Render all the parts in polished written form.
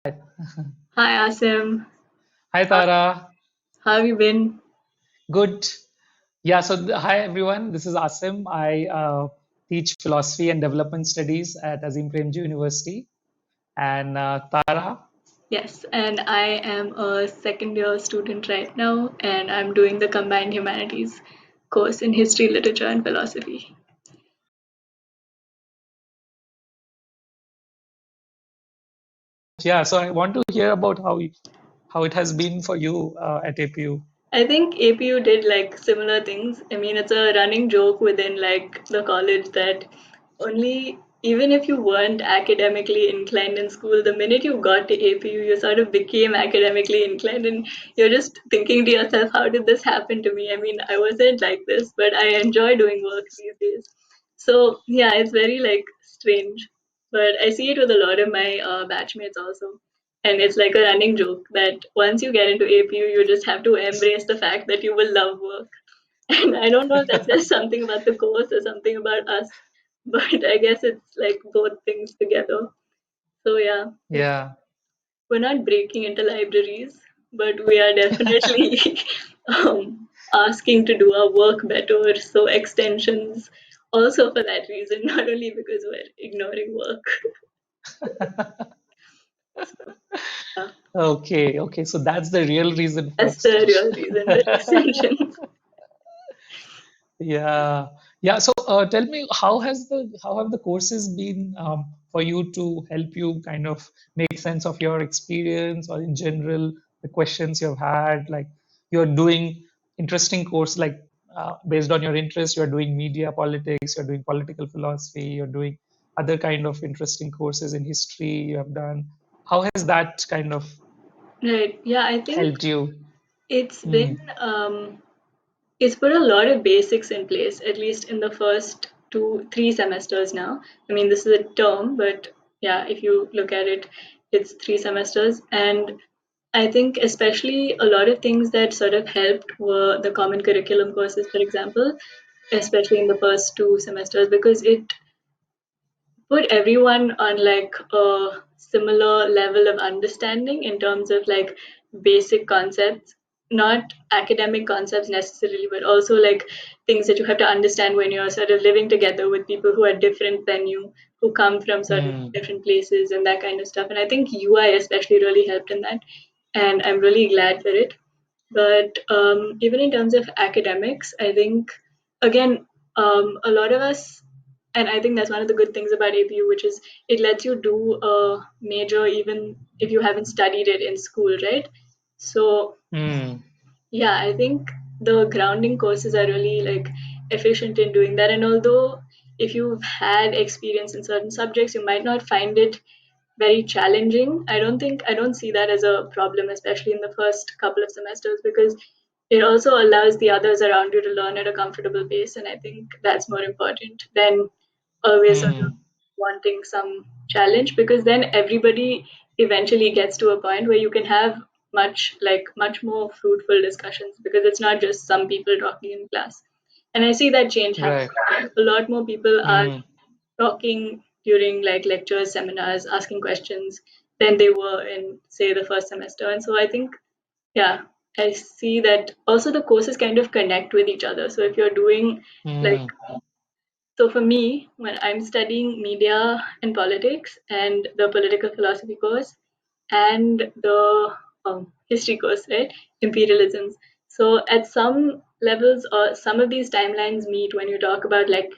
Hi Asim, Hi how, Tara, how have you been? good. Yeah, hi everyone. This is Asim. I teach philosophy and development studies at Azim Premji University. And Tara, Yes, and I am a second year student right now, and I'm doing the combined humanities course in history, literature, and philosophy. yeah. So I want to hear about how it has been for you at APU. I think APU did like similar things. I mean, it's a running joke within like the college that only even if you weren't academically inclined in school, the minute you got to APU, you sort of became academically inclined, and you're just thinking to yourself, how did this happen to me? I mean, I wasn't like this, but I enjoy doing work these days. So yeah, it's very like strange, but I see it with a lot of my batchmates also. And it's like a running joke that once you get into APU, you just have to embrace the fact that you will love work. And I don't know if that's just something about the course or something about us, but I guess it's like both things together. So yeah, Yeah, we're not breaking into libraries, but we are definitely asking to do our work better. So extensions also for that reason, not only because we're ignoring work. Yeah, okay. So that's the real reason for that's the extension. real reason, the extensions. Yeah, yeah. So tell me, how have the courses been for you to help you kind of make sense of your experience, or in general the questions you've had? Like you're doing interesting course, like based on your interest, you're doing media politics, you're doing political philosophy, you're doing other kind of interesting courses in history you have done. How has that kind of Right. Yeah, I think helped you? it's been Hmm. it's put a lot of basics in place, at least in the first 3 semesters now. I mean, this is a term, but yeah, if you look at it, it's 3 semesters. And I think especially a lot of things that sort of helped were the common curriculum courses, for example, especially in the first 2 semesters, because it put everyone on like a similar level of understanding in terms of like basic concepts, not academic concepts necessarily, but also like things that you have to understand when you're sort of living together with people who are different than you, who come from sort of Hmm. different places and that kind of stuff. And I think UI especially really helped in that, and I'm really glad for it. But even in terms of academics, I think again, a lot of us, and I think that's one of the good things about APU, which is it lets you do a major even if you haven't studied it in school, right? So Hmm. yeah, I think the grounding courses are really like efficient in doing that. And although if you've had experience in certain subjects, you might not find it very challenging. I don't see that as a problem, especially in the first couple of semesters, because it also allows the others around you to learn at a comfortable pace, and I think that's more important than always sort of Hmm. wanting some challenge, because then everybody eventually gets to a point where you can have much more fruitful discussions because it's not just some people talking in class. And I see that change Right. happening. A lot more people are Hmm. talking during like lectures, seminars, asking questions than they were in, say, the first semester. And so I think, yeah, I see that also the courses kind of connect with each other. So if you're doing like, Hmm. so for me, when I'm studying media and politics and the political philosophy course and the history course, right, imperialisms. So at some levels, or some of these timelines meet when you talk about like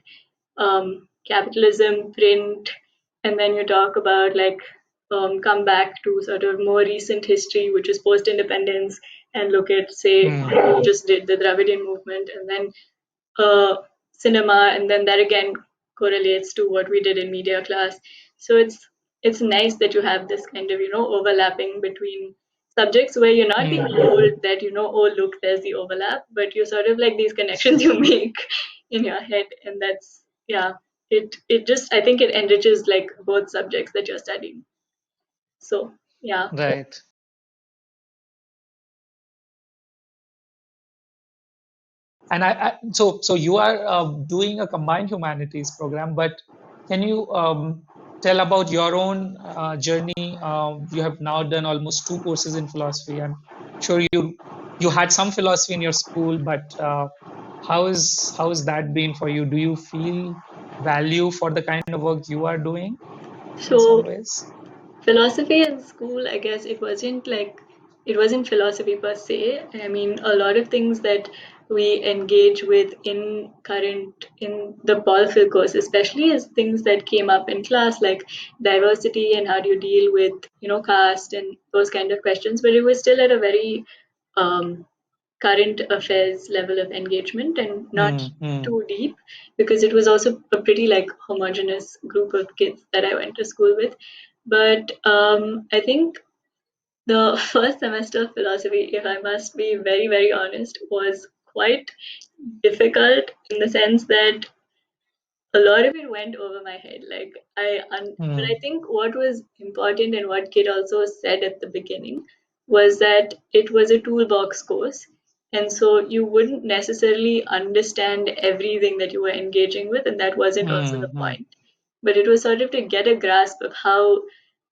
capitalism, print, and then you talk about like come back to sort of more recent history, which is post-independence, and look at say Hmm. we just did the Dravidian movement, and then uh, cinema, and then that again correlates to what we did in media class. So it's nice that you have this kind of overlapping between subjects where you're not being Hmm. told that oh look there's the overlap, but you sort of like these connections you make in your head, and that's yeah. It just I think it enriches like both subjects that you're studying. So yeah. Right. And so you are doing a combined humanities program, but can you tell about your own journey. You have now done almost two courses in philosophy. I'm sure you had some philosophy in your school, but how is that been for you? Do you feel value for the kind of work you are doing in some So ways? philosophy in school, I guess it wasn't philosophy per se. I mean, a lot of things that we engage with in the Paul course, especially is things that came up in class, like diversity and how do you deal with, caste and those kind of questions. But it was still at a very um, current affairs level of engagement and not Hmm. Hmm. too deep, because it was also a pretty like homogenous group of kids that I went to school with. But I think the first semester of philosophy, if I must be very, very honest, was quite difficult in the sense that a lot of it went over my head. But I Hmm. think what was important and what Kid also said at the beginning was that it was a toolbox course. And so you wouldn't necessarily understand everything that you were engaging with, and that wasn't also Hmm. the Hmm. point. But it was sort of to get a grasp of how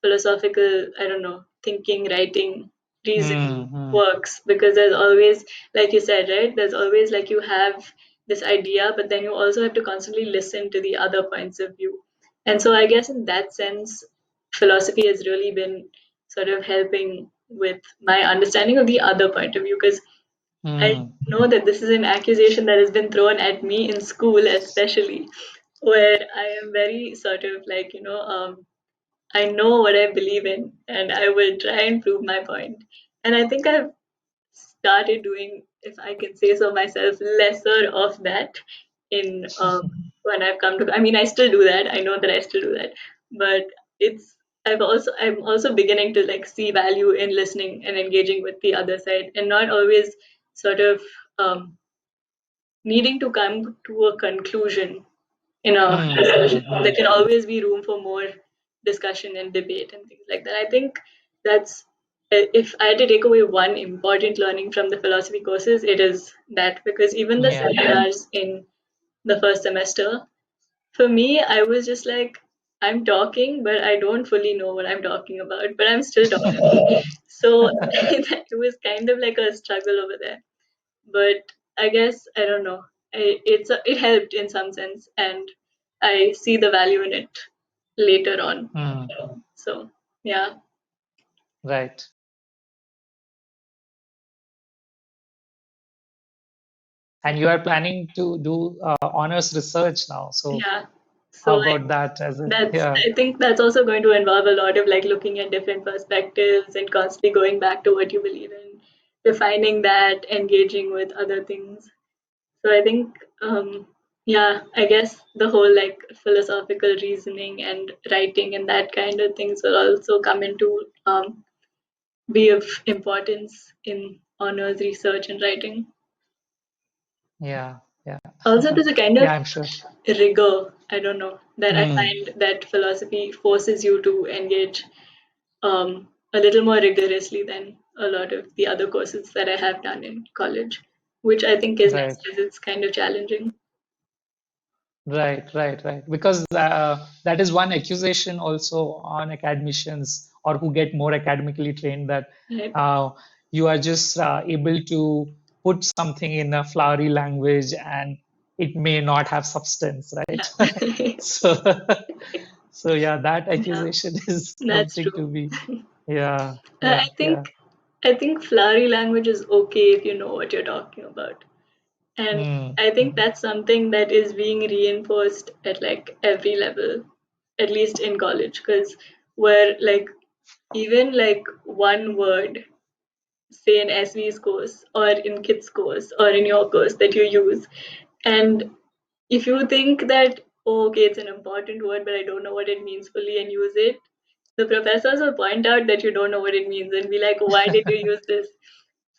philosophical, I don't know, thinking, writing, reasoning Hmm. Hmm. works. Because there's always, like you said, right? There's always like you have this idea, but then you also have to constantly listen to the other points of view. And so I guess in that sense, philosophy has really been sort of helping with my understanding of the other point of view, because I Hmm. know that this is an accusation that has been thrown at me in school, especially, where I am very sort of like, I know what I believe in and I will try and prove my point. And I think I've started doing, if I can say so myself, lesser of that in when I've come to. I mean, I still do that. I know that I still do that, but it's. I'm also beginning to like see value in listening and engaging with the other side, and not always sort of um, needing to come to a conclusion in a Hmm. Hmm. discussion. Hmm. There can always be room for more discussion and debate and things like that. I think that's if I had to take away one important learning from the philosophy courses, it is that, because even the Yeah. seminars in the first semester, for me, I was just like, I'm talking, but I don't fully know what I'm talking about, but I'm still talking. So it was kind of like a struggle over there. But I guess I don't know. It helped in some sense, and I see the value in it later on. Hmm. So yeah, Right. And you are planning to do honors research now. So yeah. So how like about that as a, that's yeah, I think that's also going to involve a lot of like looking at different perspectives and constantly going back to what you believe in, defining that, engaging with other things. So I think yeah, I guess the whole like philosophical reasoning and writing and that kind of things will also come into be of importance in honors research and writing. yeah, yeah. Also, there's a kind of Yeah, I'm sure. rigor, I don't know, that I Hmm. find that philosophy forces you to engage a little more rigorously than a lot of the other courses that I have done in college, which I think is nice Right. because it's kind of challenging. Right, right, right. Because that is one accusation also on academicians or who get more academically trained, that Right? uh, you are just able to put something in a flowery language and it may not have substance, right? Yeah. So, so yeah, that Yeah, accusation is that's something true. to be, yeah, Uh, yeah, I yeah. think I think flowery language is okay if you know what you're talking about. And Mm, I think mm, that's something that is being reinforced at like every level, at least in college, because where like even like one word, say in SV's course or in kids course or in your course that you use, and if you think that, oh, okay, it's an important word, but I don't know what it means fully and use it, the professors will point out that you don't know what it means and be like, why did you use this?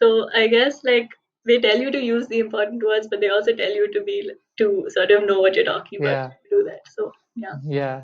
So I guess like they tell you to use the important words, but they also tell you to sort of know what you're talking about yeah. to do that. So yeah. Yeah,